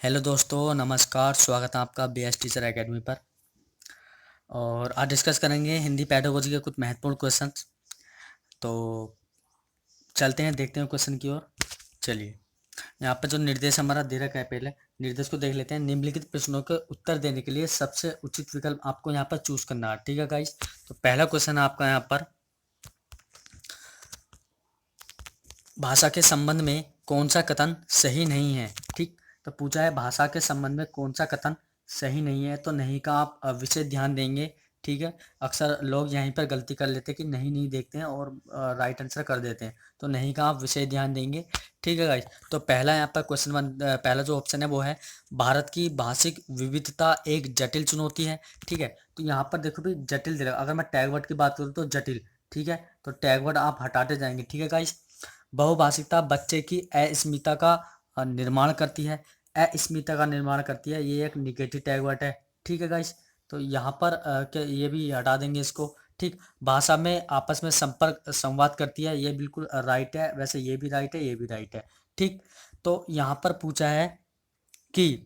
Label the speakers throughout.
Speaker 1: Hello दोस्तों, नमस्कार। स्वागत है आपका बीएस टीचर एकेडमी पर। और आज डिस्कस करेंगे हिंदी पेडागोजी के कुछ महत्वपूर्ण क्वेश्चंस। तो चलते हैं, देखते हैं क्वेश्चन की ओर। चलिए, यहाँ पर जो निर्देश हमारा दे रखा है, पहले निर्देश को देख लेते हैं। निम्नलिखित प्रश्नों के उत्तर देने के लिए सबसे उचित विकल्प आपको यहाँ पर चूज करना है। ठीक है गाइस, तो पहला क्वेश्चन है आपका यहाँ पर, भाषा के संबंध में कौन सा कथन सही नहीं है। ठीक, तो पूछा है भाषा के संबंध में कौन सा कथन सही नहीं है, तो नहीं का आप विशेष ध्यान देंगे। ठीक है, अक्सर लोग यहीं पर गलती कर लेते हैं कि नहीं नहीं देखते हैं और राइट आंसर कर देते हैं, तो नहीं का आप विशेष ध्यान देंगे। ठीक है गाइस, तो पहला यहाँ पर क्वेश्चन पहला जो ऑप्शन है वो है, भारत की भाषिक विविधता एक जटिल चुनौती है। ठीक है, तो यहाँ पर देखो भाई, जटिल दे रहा है। अगर मैं टैग वर्ड की बात करूँ तो जटिल। ठीक है, तो टैग वर्ड आप हटाते जाएंगे। ठीक है गाइस, बहुभाषिकता बच्चे की अस्मिता का निर्माण करती है। अस्मिता का निर्माण करती है, ये एक निगेटिव टैग वर्ड है। ठीक है गाइस, तो यहाँ पर क्या ये भी हटा देंगे इसको। ठीक, भाषा में आपस में संपर्क संवाद करती है, ये बिल्कुल राइट है। वैसे ये भी राइट है, ये भी राइट है। ठीक, तो यहाँ पर पूछा है कि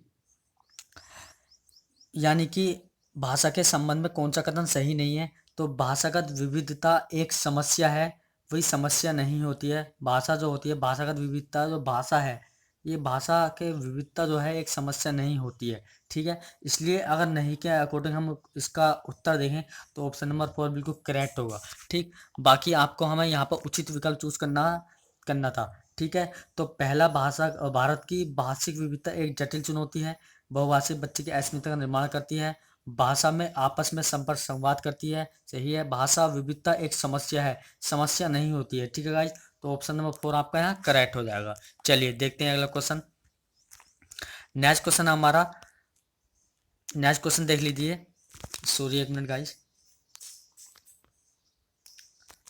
Speaker 1: यानी कि भाषा के संबंध में कौन सा कथन सही नहीं है, तो भाषागत विविधता एक समस्या है, वही समस्या नहीं होती है। भाषा जो होती है, भाषागत विविधता जो भाषा है, ये भाषा के विविधता जो है एक समस्या नहीं होती है। ठीक है, इसलिए अगर नहीं के अकॉर्डिंग हम इसका उत्तर देखें तो ऑप्शन नंबर 4 बिल्कुल करेक्ट होगा। ठीक, बाकी आपको हमें यहाँ पर उचित विकल्प चूज करना करना था। ठीक है, तो पहला, भाषा भारत की भाषिक विविधता एक जटिल चुनौती है, बहुभाषिक बच्चे की अस्मिता का निर्माण करती है, भाषा में आपस में संपर्क संवाद करती है, सही है। भाषा विविधता एक समस्या है, समस्या नहीं होती है। ठीक है गाइस, तो ऑप्शन नंबर 4 आपका यहाँ करेक्ट हो जाएगा। चलिए देखते हैं अगला क्वेश्चन। नेक्स्ट क्वेश्चन हमारा, नेक्स्ट क्वेश्चन देख लीजिए। सॉरी, एक मिनट गाइस।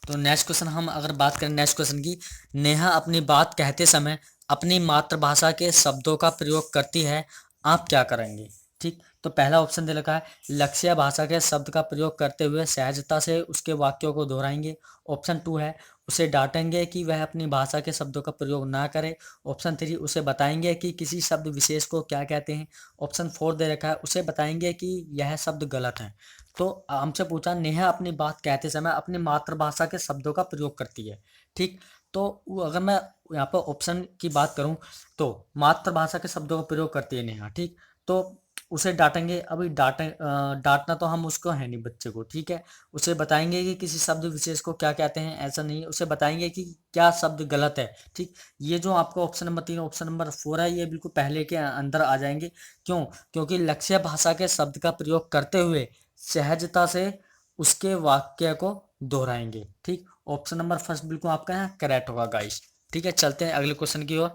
Speaker 1: तो नेक्स्ट क्वेश्चन हम अगर बात करें नेक्स्ट क्वेश्चन की, नेहा अपनी बात कहते समय अपनी मातृभाषा के शब्दों का प्रयोग करती है, आप क्या करेंगे। ठीक, तो पहला ऑप्शन दे रखा है, लक्ष्य भाषा के शब्द का प्रयोग करते हुए सहजता से उसके वाक्यों को दोहराएंगे। ऑप्शन 2 है, उसे डांटेंगे कि वह अपनी भाषा के शब्दों का प्रयोग ना करे। ऑप्शन 3, उसे बताएंगे कि किसी शब्द विशेष को क्या कहते हैं। ऑप्शन 4 दे रखा है, उसे बताएंगे कि यह शब्द गलत है। तो हमसे पूछा, नेहा अपनी बात कहते समय अपनी मातृभाषा के शब्दों का प्रयोग करती है। ठीक, तो अगर मैं यहाँ पर ऑप्शन की बात करूँ तो मातृभाषा के शब्दों का प्रयोग करती है नेहा। ठीक, तो उसे डांटेंगे, अभी डांटना तो हम उसको है नहीं बच्चे को। ठीक है, उसे बताएंगे कि किसी शब्द विशेष को क्या कहते हैं, ऐसा नहीं, उसे बताएंगे कि क्या शब्द गलत है। ठीक, ये जो आपका ऑप्शन नंबर 3 ऑप्शन नंबर 4 है, ये बिल्कुल पहले के अंदर आ जाएंगे। क्यों? क्योंकि लक्ष्य भाषा के शब्द का प्रयोग करते हुए सहजता से उसके वाक्य को दोहराएंगे। ठीक, ऑप्शन नंबर फर्स्ट बिल्कुल आपका यहाँ करेक्ट होगा गाइस। ठीक है, चलते हैं अगले क्वेश्चन की ओर।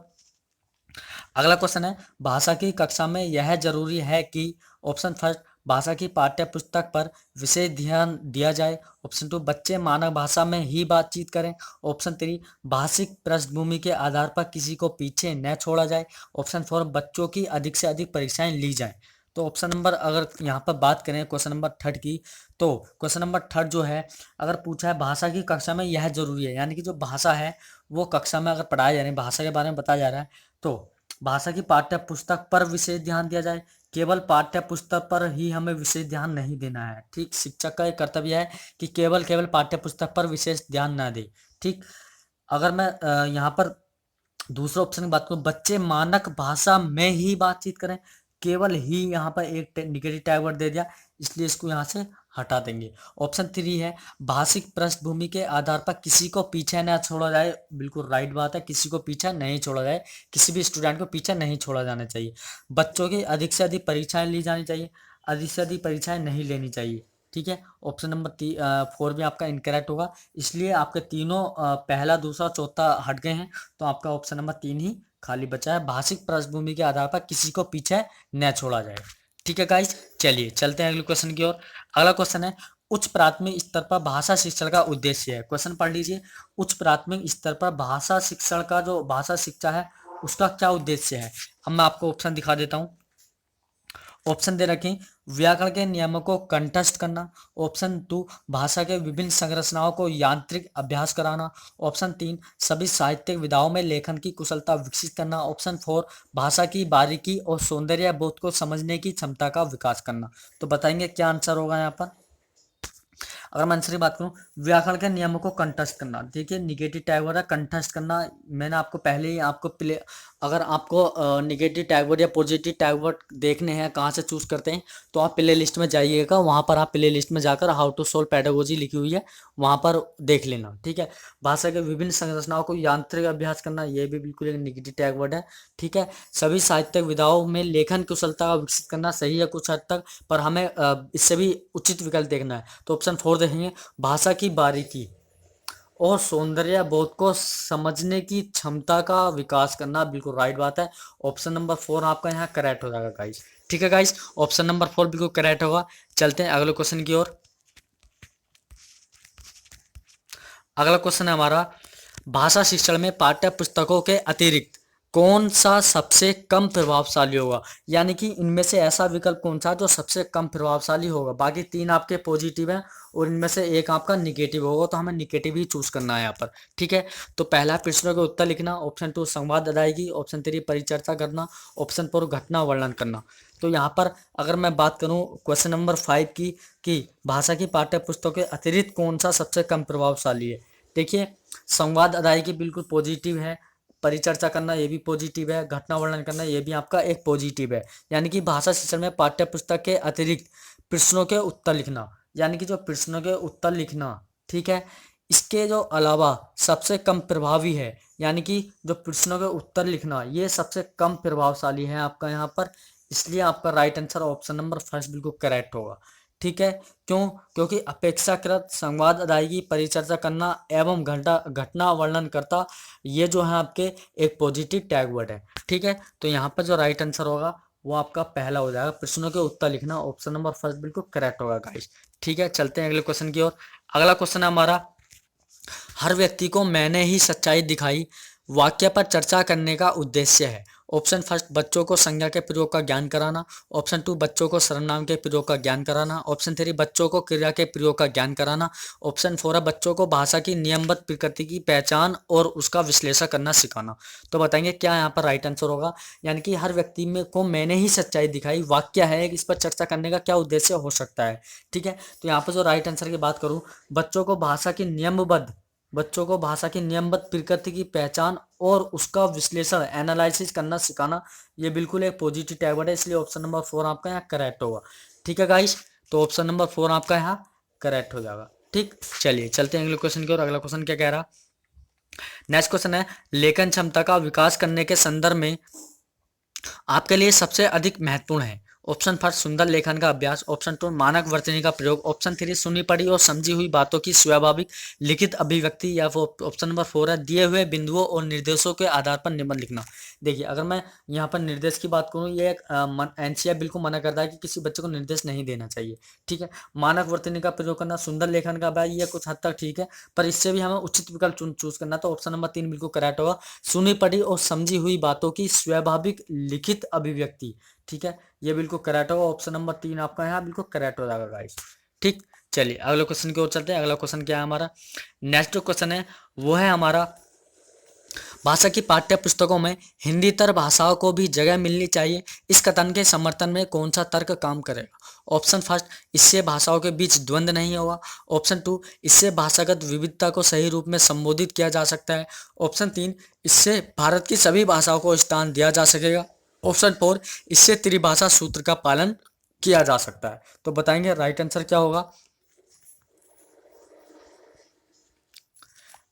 Speaker 1: अगला क्वेश्चन है, भाषा की कक्षा में यह जरूरी है कि ऑप्शन फर्स्ट, भाषा की पाठ्य पुस्तक पर विशेष ध्यान दिया जाए। ऑप्शन 2, बच्चे मानक भाषा में ही बातचीत करें। ऑप्शन 3, भाषिक पृष्ठभूमि के आधार पर किसी को पीछे न छोड़ा जाए। ऑप्शन 4, बच्चों की अधिक से अधिक परीक्षाएं ली जाएं। तो ऑप्शन नंबर, अगर यहाँ पर बात करें क्वेश्चन नंबर थर्ड की, तो क्वेश्चन नंबर थर्ड जो है, अगर पूछा है भाषा की कक्षा में यह जरूरी है, यानी कि जो भाषा है वो कक्षा में अगर पढ़ाया जा रहा है, भाषा के बारे में बताया जा रहा है, तो भाषा की पाठ्य पुस्तक पर विशेष ध्यान दिया जाए। केवल पाठ्य पुस्तक पर ही हमें विशेष ध्यान नहीं देना है। ठीक, शिक्षक का एक कर्तव्य है कि केवल केवल पाठ्य पुस्तक पर विशेष ध्यान ना दे। ठीक, अगर मैं यहाँ पर दूसरा ऑप्शन की बात करूं, बच्चे मानक भाषा में ही बातचीत करें, केवल ही यहाँ पर एक निगेटिव टैग वर्ड दे दिया, इसलिए इसको यहाँ से हटा देंगे। ऑप्शन 3 है, भाषिक पृष्ठभूमि के आधार पर किसी को पीछे न छोड़ा जाए, बिल्कुल राइट बात है, किसी को पीछे नहीं छोड़ा जाए, किसी भी स्टूडेंट को पीछे नहीं छोड़ा जाना चाहिए। बच्चों की अधिक से अधिक परीक्षाएं ली जानी चाहिए, अधिक से अधिक परीक्षाएं नहीं लेनी चाहिए। ठीक है, ऑप्शन नंबर 4 भी आपका इनकरेक्ट होगा, इसलिए आपके तीनों पहला दूसरा चौथा हट गए हैं, तो आपका ऑप्शन नंबर 3 ही खाली बचा है, भाषिक पृष्ठभूमि के आधार पर किसी को पीछे न छोड़ा जाए। ठीक है गाइस, चलिए चलते हैं अगले क्वेश्चन की ओर। अगला क्वेश्चन है, उच्च प्राथमिक स्तर पर भाषा शिक्षण का उद्देश्य है। क्वेश्चन पढ़ लीजिए, उच्च प्राथमिक स्तर पर भाषा शिक्षण का जो भाषा शिक्षा है उसका क्या उद्देश्य है। हम मैं आपको ऑप्शन दिखा देता हूँ। ऑप्शन दे रखे व्याकरण के नियमों को कंठस्थ करना। ऑप्शन 2 भाषा के विभिन्न संरचनाओं को यांत्रिक अभ्यास कराना। ऑप्शन 3 सभी साहित्यिक विधाओं में लेखन की कुशलता विकसित करना। ऑप्शन 4 भाषा की बारीकी और सौंदर्य बोध को समझने की क्षमता का विकास करना। तो बताएंगे क्या आंसर होगा यहाँ पर। अगर मैं आंसर की बात करूं, व्याकरण के नियमों को कंठस्थ करना। देखिए निगेटिव टैग वर्ड है कंठस्थ करना। मैंने आपको पहले ही आपको प्ले, अगर आपको निगेटिव टैग वर्ड या पॉजिटिव टैग वर्ड देखने हैं कहाँ से चूज करते हैं, तो आप प्ले लिस्ट में जाइएगा, वहाँ पर आप प्ले लिस्ट में जाकर हाउ टू सोल्व पेडागोजी लिखी हुई है, वहाँ पर देख लेना। ठीक है। भाषा के विभिन्न संरचनाओं को यांत्रिक अभ्यास करना, ये भी बिल्कुल एक निगेटिव टैग वर्ड है। ठीक है। सभी साहित्यिक विधाओं में लेखन कुशलता का विकसित करना, सही है कुछ हद तक, पर हमें इससे भी उचित विकल्प देखना है। तो ऑप्शन 4 देखेंगे भाषा की बारीकी और सौंदर्य बोध को समझने की क्षमता का विकास करना, बिल्कुल राइट बात है। ऑप्शन नंबर 4 आपका यहाँ करेक्ट हो जाएगा गाइस। ठीक है गाइस, ऑप्शन नंबर 4 बिल्कुल करेक्ट होगा। चलते हैं अगले क्वेश्चन की ओर। अगला क्वेश्चन है हमारा, भाषा शिक्षण में पाठ्य पुस्तकों के अतिरिक्त कौन सा सबसे कम प्रभावशाली होगा, यानी कि इनमें से ऐसा विकल्प कौन सा जो सबसे कम प्रभावशाली होगा। बाकी 3 आपके पॉजिटिव हैं और इनमें से एक आपका निगेटिव होगा, तो हमें निगेटिव ही चूज करना है यहाँ पर। ठीक है। तो पहला प्रश्नों के उत्तर लिखना। ऑप्शन 2 संवाद अदायगी। ऑप्शन 3 परिचर्चा करना। ऑप्शन 4 घटना वर्णन करना। तो यहाँ पर अगर मैं बात करूँ क्वेश्चन नंबर 5 की, कि भाषा की पाठ्य पुस्तकों के अतिरिक्त कौन सा सबसे कम प्रभावशाली है। देखिए संवाद अदायगी बिल्कुल पॉजिटिव है, परिचर्चा करना ये भी पॉजिटिव है, घटना वर्णन करना ये भी आपका एक पॉजिटिव है। यानी कि भाषा शिक्षण में पाठ्य पुस्तक के अतिरिक्त प्रश्नों के उत्तर लिखना, यानी कि जो प्रश्नों के उत्तर लिखना, ठीक है, इसके जो अलावा सबसे कम प्रभावी है, यानी कि जो प्रश्नों के उत्तर लिखना ये सबसे कम प्रभावशाली है आपका यहाँ पर। इसलिए आपका right answer option number first बिल्कुल करेक्ट होगा। ठीक है। क्यों? क्योंकि अपेक्षाकृत संवाद अदायगी, परिचर्चा करना एवं घटना वर्णन करता, ये जो है आपके एक पॉजिटिव टैग वर्ड है। ठीक है। तो यहाँ पर जो राइट आंसर होगा वो आपका पहला हो जाएगा, प्रश्नों के उत्तर लिखना, ऑप्शन नंबर फर्स्ट बिल्कुल करेक्ट होगा गाइस। ठीक है। चलते हैं अगले क्वेश्चन की ओर। अगला क्वेश्चन है हमारा, हर व्यक्ति को मैंने ही सच्चाई दिखाई वाक्य पर चर्चा करने का उद्देश्य है। ऑप्शन फर्स्ट बच्चों को संज्ञा के प्रयोग का ज्ञान कराना। ऑप्शन 2 बच्चों को सर्वनाम के प्रयोग का ज्ञान कराना। ऑप्शन 3 बच्चों को क्रिया के प्रयोग का ज्ञान कराना। ऑप्शन 4 है बच्चों को भाषा की नियमबद्ध प्रकृति की पहचान और उसका विश्लेषण करना सिखाना। तो बताएंगे क्या यहाँ पर राइट आंसर होगा। यानी कि हर व्यक्ति में को मैंने ही सच्चाई दिखाई वाक्य है, इस पर चर्चा करने का क्या उद्देश्य हो सकता है। ठीक है। तो यहाँ पर जो राइट आंसर की बात करूँ, बच्चों को भाषा की नियमबद्ध प्रकृति की पहचान और उसका विश्लेषण एनालिसिस करना सिखाना, ये बिल्कुल एक पॉजिटिव टैग वर्ड है, इसलिए ऑप्शन नंबर 4 आपका यहाँ करेक्ट होगा। ठीक है गाइस, तो ऑप्शन नंबर 4 आपका यहाँ करेक्ट हो जाएगा। ठीक, चलिए चलते हैं अगले क्वेश्चन की ओर। अगला क्वेश्चन क्या कह रहा, नेक्स्ट क्वेश्चन है, लेखन क्षमता का विकास करने के संदर्भ में आपके लिए सबसे अधिक महत्वपूर्ण है। ऑप्शन फर्स्ट सुंदर लेखन का अभ्यास। ऑप्शन 2 मानक वर्तनी का प्रयोग। ऑप्शन 3 सुनी पढ़ी और समझी हुई बातों की स्वाभाविक लिखित अभिव्यक्ति, या ऑप्शन नंबर 4 है दिए हुए बिंदुओं और निर्देशों के आधार पर निबंध लिखना। देखिए अगर मैं यहाँ पर निर्देश की बात करूँ, ये एनसीईआरटी बिल्कुल मना करता है कि किसी बच्चे को निर्देश नहीं देना चाहिए। ठीक है। मानक वर्तनी का प्रयोग करना, सुंदर लेखन का अभ्यास, ये कुछ हद तक ठीक है, पर इससे भी हमें उचित विकल्प चूज करना। तो ऑप्शन नंबर 3 बिल्कुल करेक्ट होगा, सुनी पढ़ी और समझी हुई बातों की स्वाभाविक लिखित अभिव्यक्ति। ठीक है, ये बिल्कुल करेक्ट होगा, ऑप्शन नंबर 3 आपका यहाँ बिल्कुल करेक्ट हो जाएगा गाइस। ठीक, चलिए अगले क्वेश्चन की ओर चलते हैं। अगला क्वेश्चन क्या है हमारा, नेक्स्ट क्वेश्चन है वो है हमारा, भाषा की पाठ्य पुस्तकों में हिंदीतर भाषाओं को भी जगह मिलनी चाहिए, इस कथन के समर्थन में कौन सा तर्क काम करेगा। ऑप्शन फर्स्ट इससे भाषाओं के बीच द्वंद्व नहीं होगा। ऑप्शन 2 इससे भाषागत विविधता को सही रूप में संबोधित किया जा सकता है। ऑप्शन 3 इससे भारत की सभी भाषाओं को स्थान दिया जा सकेगा। ऑप्शन 4 इससे त्रिभाषा सूत्र का पालन किया जा सकता है। तो बताएंगे राइट आंसर क्या होगा।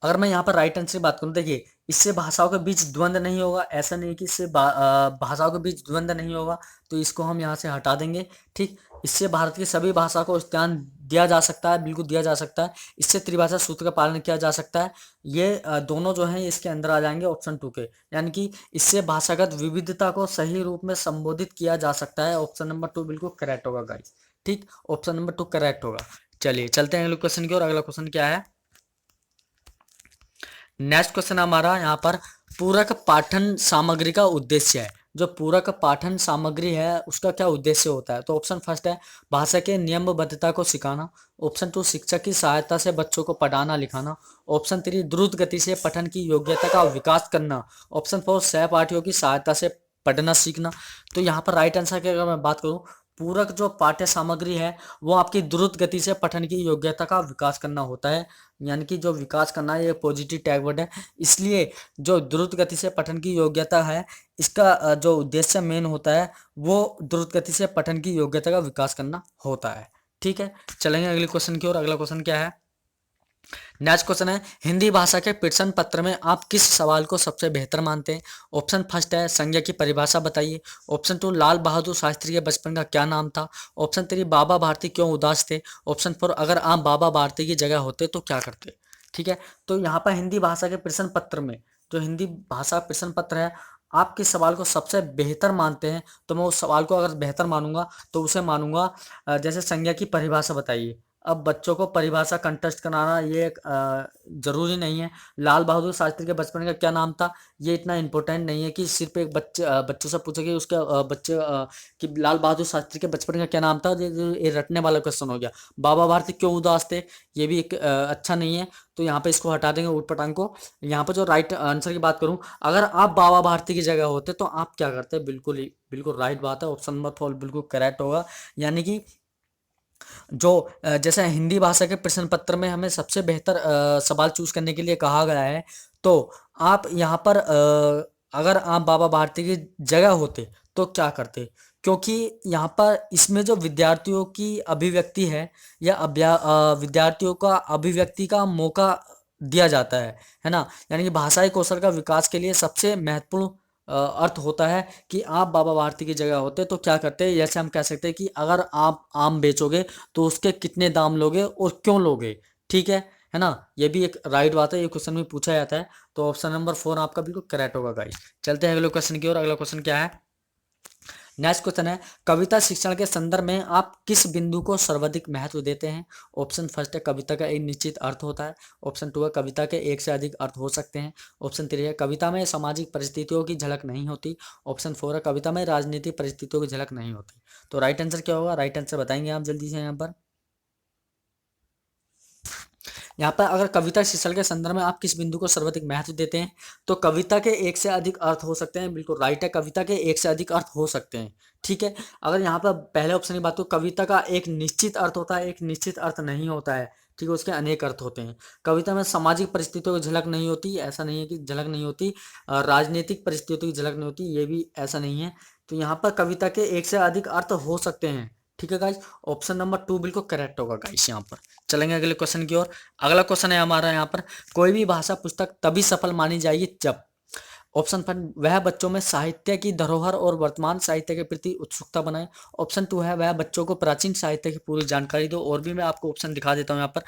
Speaker 1: अगर मैं यहाँ पर राइट आंसर की बात करूँ, देखिए इससे भाषाओं के बीच द्वंद्व नहीं होगा, ऐसा नहीं कि इससे भाषाओं के बीच द्वंद्व नहीं होगा, तो इसको हम यहाँ से हटा देंगे। ठीक, इससे भारत की सभी भाषा को स्थान दिया जा सकता है, बिल्कुल दिया जा सकता है। इससे त्रिभाषा सूत्र का पालन किया जा सकता है, ये दोनों जो हैं इसके अंदर आ जाएंगे ऑप्शन 2 के, यानी कि इससे भाषागत विविधता को सही रूप में संबोधित किया जा सकता है। ऑप्शन नंबर 2 बिल्कुल करेक्ट होगा गाइस। ठीक, ऑप्शन नंबर 2 करेक्ट होगा। चलिए चलते हैं अगले क्वेश्चन की ओर। अगला क्वेश्चन क्या है, नेक्स्ट क्वेश्चन हमारा यहाँ पर, पूरक पाठन सामग्री का उद्देश्य है। जो पूरक पाठन सामग्री है उसका क्या उद्देश्य होता है? तो ऑप्शन फर्स्ट है भाषा के नियमबद्धता को सिखाना। ऑप्शन टू शिक्षक की सहायता से बच्चों को पढ़ाना लिखाना। ऑप्शन थ्री द्रुत गति से पठन की योग्यता का विकास करना। ऑप्शन फोर सहपाठियों की सहायता से पढ़ना सीखना। तो यहाँ पर राइट आंसर की अगर मैं बात करूँ, पूरक जो पाठ्य सामग्री है वो आपकी द्रुत गति से पठन की योग्यता का विकास करना होता है। यानी कि जो विकास करना है ये पॉजिटिव टैग वर्ड है, इसलिए जो द्रुत गति से पठन की योग्यता है इसका जो उद्देश्य मेन होता है वो द्रुत गति से पठन की योग्यता का विकास करना होता है। ठीक है, चलेंगे अगले क्वेश्चन की ओर। अगला क्वेश्चन क्या है? नेक्स्ट क्वेश्चन है हिंदी भाषा के प्रश्न पत्र में आप किस सवाल को सबसे बेहतर मानते हैं? ऑप्शन फर्स्ट है संज्ञा की परिभाषा बताइए। ऑप्शन टू लाल बहादुर शास्त्री के बचपन का क्या नाम था। ऑप्शन थ्री बाबा भारती क्यों उदास थे। ऑप्शन फोर अगर आप बाबा भारती की जगह होते तो क्या करते। ठीक है, तो यहाँ पर हिंदी भाषा के प्रश्न पत्र में, जो हिंदी भाषा प्रश्न पत्र है, आप किस सवाल को सबसे बेहतर मानते हैं, तो मैं उस सवाल को अगर बेहतर मानूंगा तो उसे मानूंगा जैसे संज्ञा की परिभाषा बताइए। अब बच्चों को परिभाषा कंटेस्ट कराना ये एक जरूरी नहीं है। लाल बहादुर शास्त्री के बचपन का क्या नाम था ये इतना इम्पोर्टेंट नहीं है कि सिर्फ एक बच्चों से पूछे कि उसके बच्चे कि लाल बहादुर शास्त्री के बचपन का क्या नाम था, ये रटने वाला क्वेश्चन हो गया। बाबा भारती क्यों उदास थे, ये भी एक अच्छा नहीं है, तो यहाँ पे इसको हटा देंगे ऊट पटांग को। यहाँ पे जो राइट आंसर की बात करूँ, अगर आप बाबा भारती की जगह होते तो आप क्या करते? बिल्कुल राइट बात है, ऑप्शन नंबर फोर बिल्कुल करेक्ट होगा। यानी कि जो जैसे हिंदी भाषा के प्रश्न पत्र में हमें सबसे बेहतर सवाल चूज करने के लिए कहा गया है, तो आप यहाँ पर अगर आप बाबा भारती की जगह होते तो क्या करते? क्योंकि यहाँ पर इसमें जो विद्यार्थियों की अभिव्यक्ति है या विद्यार्थियों का अभिव्यक्ति का मौका दिया जाता है ना। यानी कि भाषाई कौशल का विकास के लिए सबसे महत्वपूर्ण अर्थ होता है कि आप बाबा भारती की जगह होते तो क्या करते। जैसे हम कह सकते हैं कि अगर आप आम बेचोगे तो उसके कितने दाम लोगे और क्यों लोगे। ठीक है ना, ये भी एक राइट बात है, ये क्वेश्चन में पूछा जाता है। तो ऑप्शन नंबर फोर आपका बिल्कुल करेक्ट होगा गाइस। चलते हैं अगले क्वेश्चन की ओर। अगला क्वेश्चन क्या है? नेक्स्ट क्वेश्चन है कविता शिक्षण के संदर्भ में आप किस बिंदु को सर्वाधिक महत्व देते हैं? ऑप्शन फर्स्ट है कविता का एक निश्चित अर्थ होता है। ऑप्शन टू है कविता के एक से अधिक अर्थ हो सकते हैं। ऑप्शन थ्री है कविता में सामाजिक परिस्थितियों की झलक नहीं होती। ऑप्शन फोर है कविता में राजनीतिक परिस्थितियों की झलक नहीं होती। तो राइट आंसर क्या होगा? राइट आंसर बताएंगे आप जल्दी से यहाँ पर। यहाँ पर अगर कविता शीर्षक के संदर्भ में आप किस बिंदु को सर्वाधिक महत्व देते हैं, तो कविता के एक से अधिक अर्थ हो सकते हैं। बिल्कुल राइट है, कविता के एक से अधिक अर्थ हो सकते हैं। ठीक है, अगर यहाँ पर पहले ऑप्शन की बात तो कविता का एक निश्चित अर्थ होता है, एक निश्चित अर्थ नहीं होता है। ठीक है, उसके अनेक अर्थ होते हैं। कविता में सामाजिक परिस्थितियों की झलक नहीं होती, ऐसा नहीं है कि झलक नहीं होती। राजनीतिक परिस्थितियों की झलक नहीं होती, ये भी ऐसा नहीं है। तो यहाँ पर कविता के एक से अधिक अर्थ हो सकते हैं। ठीक है गाइज, ऑप्शन नंबर टू बिल्कुल करेक्ट होगा गाइज यहाँ पर। चलेंगे अगले क्वेश्चन की ओर। अगला क्वेश्चन है हमारा यहाँ पर कोई भी भाषा पुस्तक तभी सफल मानी जाएगी जब। ऑप्शन वन वह बच्चों में साहित्य की धरोहर और वर्तमान साहित्य के प्रति उत्सुकता बनाए। ऑप्शन टू है वह बच्चों को प्राचीन साहित्य की पूरी जानकारी दो। और भी मैं आपको ऑप्शन दिखा देता हूँ यहाँ पर।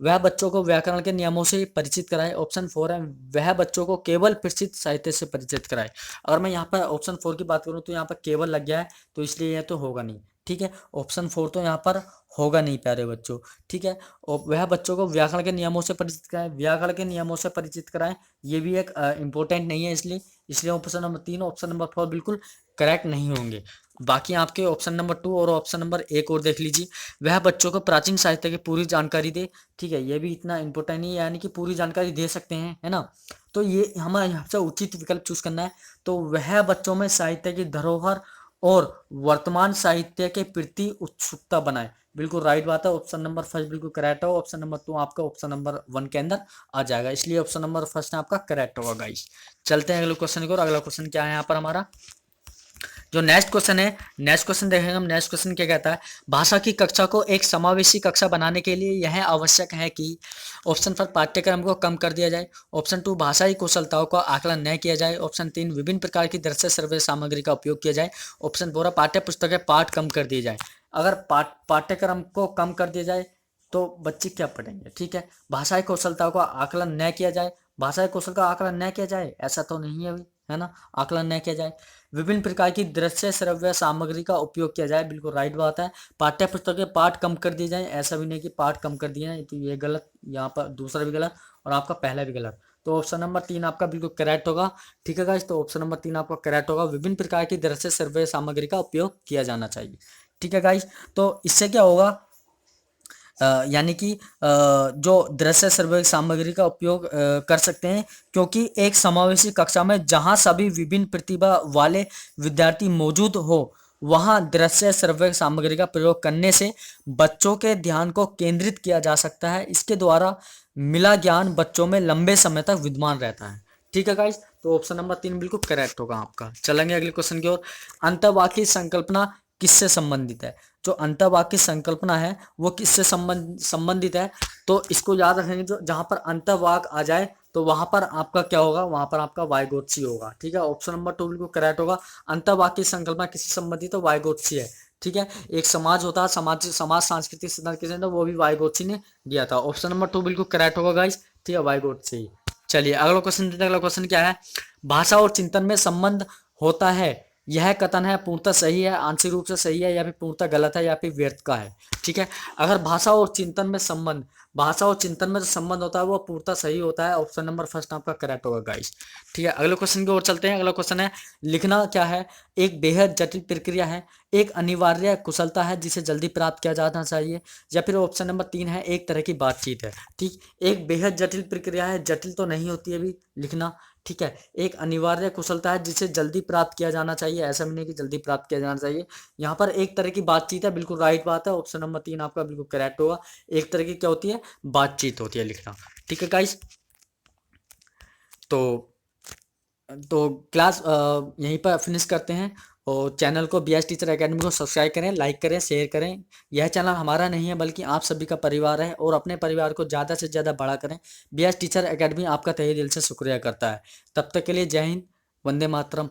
Speaker 1: वह बच्चों को व्याकरण के नियमों से परिचित कराए। ऑप्शन फोर है वह बच्चों को केवल प्रसिद्ध साहित्य से परिचित कराए। अगर मैं यहाँ पर ऑप्शन फोर की बात करूँ तो यहाँ पर केवल लग गया है, तो इसलिए यह तो होगा नहीं। ठीक है, ऑप्शन फोर तो यहाँ पर होगा नहीं प्यारे बच्चों। ठीक है, और वह बच्चों को व्याकरण के नियमों से परिचित कराएं। व्याकरण के नियमों से परिचित कराएं, ये भी एक इम्पोर्टेंट नहीं है, इसलिए इसलिए ऑप्शन नंबर तीन, ऑप्शन नंबर फोर बिल्कुल करेक्ट नहीं होंगे। बाकी आपके ऑप्शन नंबर टू और ऑप्शन नंबर एक और देख लीजिए। वह बच्चों को प्राचीन साहित्य की पूरी जानकारी दे। ठीक है, ये भी इतना इंपॉर्टेंट नहीं है, यानी कि पूरी जानकारी दे सकते हैं, है ना। तो ये हमें यहाँ से उचित विकल्प चूज करना है। तो वह बच्चों में साहित्य की धरोहर और वर्तमान साहित्य के प्रति उत्सुकता बनाए। बिल्कुल राइट बात है, ऑप्शन नंबर फर्स्ट बिल्कुल करेक्ट है। ऑप्शन नंबर टू आपका ऑप्शन नंबर वन के अंदर आ जाएगा, इसलिए ऑप्शन नंबर फर्स्ट आपका करेक्ट होगा गाइस। चलते हैं अगले क्वेश्चन की ओर। अगला क्वेश्चन क्या है यहाँ पर हमारा? जो नेक्स्ट क्वेश्चन है, नेक्स्ट क्वेश्चन देखेंगे हम। नेक्स्ट क्वेश्चन क्या कहता है? भाषा की कक्षा को एक समावेशी कक्षा बनाने के लिए यह आवश्यक है कि ऑप्शन पर पाठ्यक्रम को कम कर दिया जाए। ऑप्शन टू भाषाई कुशलताओं का आकलन न किया जाए। ऑप्शन तीन विभिन्न प्रकार की दृश्य श्रव्य सामग्री का उपयोग किया जाए। ऑप्शन फोर पाठ्य पुस्तकें पाठ कम कर दिए जाए। अगर पाठ्यक्रम को कम कर दिया जाए तो बच्चे क्या पढ़ेंगे? ठीक है, भाषाई कौशलताओं का आकलन न किया जाए। भाषाई कौशल का आकलन न किया जाए ऐसा तो नहीं है, है ना। आकलन न किया जाए। विभिन्न प्रकार की दृश्य श्रव्य सामग्री का उपयोग किया जाए, बिल्कुल राइट बात है। पाठ्य पुस्तक के पाठ कम कर दिए जाए, ऐसा भी नहीं कि पाठ कम कर दिए हैं, तो ये गलत, यहाँ पर दूसरा भी गलत और आपका पहला भी गलत। तो ऑप्शन नंबर 3 आपका बिल्कुल करेक्ट होगा। ठीक है गाइस, तो ऑप्शन नंबर 3 आपका करेक्ट होगा, विभिन्न प्रकार की दृश्य श्रव्य सामग्री का उपयोग किया जाना चाहिए। ठीक है गाइस, तो इससे क्या होगा, यानी कि जो दृश्य श्रव्य सामग्री का उपयोग कर सकते हैं, क्योंकि एक समावेशी कक्षा में जहां सभी विभिन्न प्रतिभा वाले विद्यार्थी मौजूद हो, वहां दृश्य श्रव्य सामग्री का प्रयोग करने से बच्चों के ध्यान को केंद्रित किया जा सकता है। इसके द्वारा मिला ज्ञान बच्चों में लंबे समय तक विद्यमान रहता है। ठीक है गाइस, तो ऑप्शन नंबर 3 बिल्कुल करेक्ट होगा आपका। चलेंगे अगले क्वेश्चन की ओर। अंतर्वाक्य संकल्पना किससे संबंधित है? जो अंतर्वाक्य संकल्पना है वो किससे संबंधित है? तो इसको याद रखेंगे, जो जहां पर अंतर्वाक आ जाए तो वहां पर आपका क्या होगा, वहां पर आपका वाइगोत्सी होगा। ठीक है, ऑप्शन नंबर 2 बिल्कुल करेक्ट होगा। अंतर्वाक्य संकल्पना किससे संबंधित है? वाइगोत्सी है। ठीक है, एक समाज होता है, समाज समाज सांस्कृतिक सिद्धांत किसने दिया? वो भी वाइगोत्सी ने दिया था। ऑप्शन नंबर 2 बिल्कुल करेक्ट होगा गाइस। ठीक है, वाइगोत्सी। चलिए अगला क्वेश्चन देते हैं। अगला क्वेश्चन क्या है? भाषा और चिंतन में संबंध होता है, यह कथन है पूर्णतः सही है, आंशिक रूप से सही है, या फिर पूर्णतः गलत है, या फिर व्यर्थ का है। ठीक है, अगर भाषा और चिंतन में संबंध, भाषा और चिंतन में जो संबंध होता है वो पूर्णतः सही होता है। ऑप्शन नंबर फर्स्ट आपका करेक्ट होगा गाइस। ठीक है, अगले क्वेश्चन की ओर चलते हैं। अगला क्वेश्चन है, लिखना क्या है? एक बेहद जटिल प्रक्रिया है, एक अनिवार्य कुशलता है जिसे जल्दी प्राप्त किया जाना चाहिए, या फिर ऑप्शन नंबर 3 है, एक तरह की बातचीत है। ठीक, एक बेहद जटिल प्रक्रिया है, जटिल तो नहीं होती है अभी लिखना। ठीक है, एक अनिवार्य कुशलता है जिसे जल्दी प्राप्त किया जाना चाहिए, ऐसा भी नहीं कि जल्दी प्राप्त किया जाना चाहिए। यहाँ पर एक तरह की बातचीत है, बिल्कुल राइट बात है। ऑप्शन नंबर 3 आपका बिल्कुल करेक्ट होगा। एक तरह की क्या होती है? बातचीत होती है लिखना। ठीक है गाइस, तो क्लास यहीं पर फिनिश करते हैं, और चैनल को बी एस टीचर एकेडमी को सब्सक्राइब करें, लाइक करें, शेयर करें। यह चैनल हमारा नहीं है बल्कि आप सभी का परिवार है, और अपने परिवार को ज़्यादा से ज़्यादा बड़ा करें। बी एस टीचर एकेडमी आपका तहे दिल से शुक्रिया करता है। तब तक के लिए जय हिंद, वंदे मातरम।